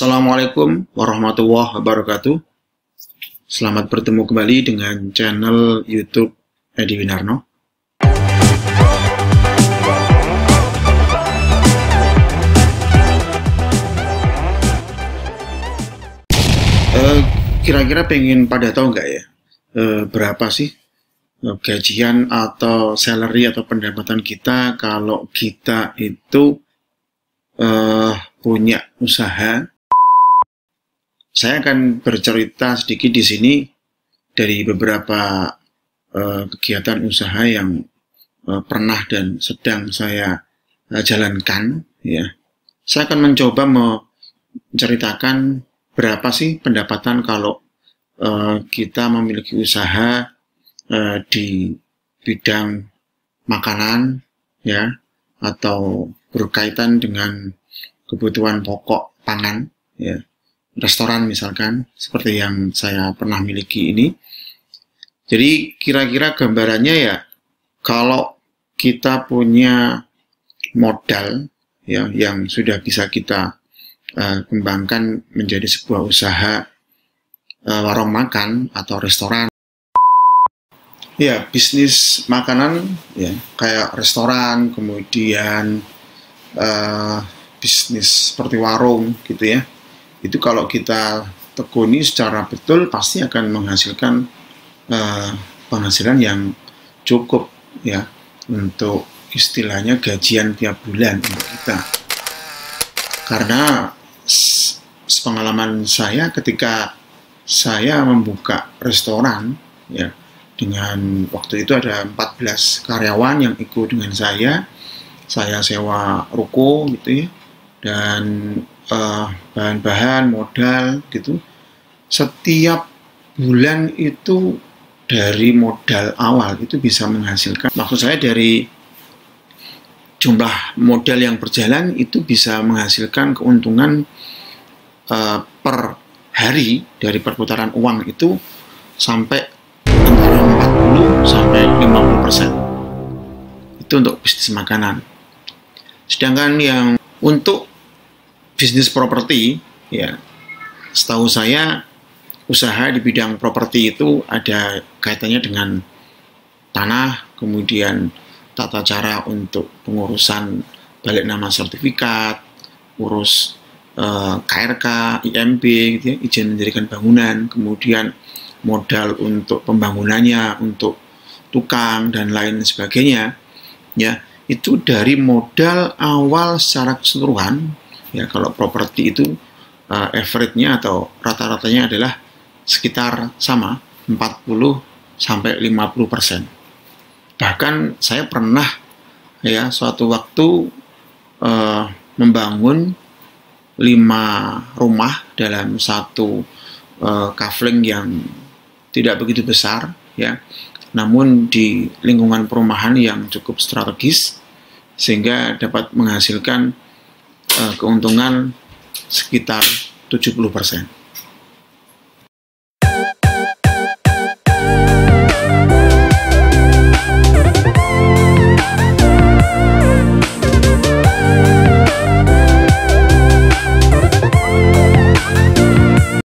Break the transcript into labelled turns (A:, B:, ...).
A: Assalamualaikum warahmatullahi wabarakatuh. Selamat bertemu kembali dengan channel YouTube Edi Winarno. Kira-kira pengen pada tahu nggak ya, berapa sih gajian atau salary atau pendapatan kita kalau kita itu punya usaha? Saya akan bercerita sedikit di sini dari beberapa kegiatan usaha yang pernah dan sedang saya jalankan. Ya, saya akan mencoba menceritakan berapa sih pendapatan kalau kita memiliki usaha di bidang makanan, ya, atau berkaitan dengan kebutuhan pokok pangan, ya. Restoran misalkan, seperti yang saya pernah miliki ini. Jadi kira-kira gambarannya ya, kalau kita punya modal ya yang sudah bisa kita kembangkan menjadi sebuah usaha warung makan atau restoran. Ya, bisnis makanan ya, kayak restoran, kemudian bisnis seperti warung gitu ya. Itu kalau kita tekuni secara betul pasti akan menghasilkan penghasilan yang cukup ya, untuk istilahnya gajian tiap bulan untuk kita. Karena sepengalaman saya ketika saya membuka restoran ya, dengan waktu itu ada 14 karyawan yang ikut dengan saya sewa ruko gitu ya, dan bahan-bahan modal gitu. Setiap bulan itu dari modal awal itu bisa menghasilkan, maksud saya dari jumlah modal yang berjalan itu bisa menghasilkan keuntungan per hari dari perputaran uang itu sampai antara 40 sampai 50%. Itu untuk bisnis makanan. Sedangkan yang untuk bisnis properti, ya, setahu saya usaha di bidang properti itu ada kaitannya dengan tanah, kemudian tata cara untuk pengurusan balik nama sertifikat, urus KRK, IMB, gitu ya, izin mendirikan bangunan, kemudian modal untuk pembangunannya, untuk tukang dan lain sebagainya, ya, itu dari modal awal secara keseluruhan. Ya, kalau properti itu average-nya atau rata-ratanya adalah sekitar sama 40 sampai 50%. Bahkan saya pernah ya suatu waktu membangun 5 rumah dalam satu kafling yang tidak begitu besar ya, namun di lingkungan perumahan yang cukup strategis sehingga dapat menghasilkan keuntungan sekitar 70%.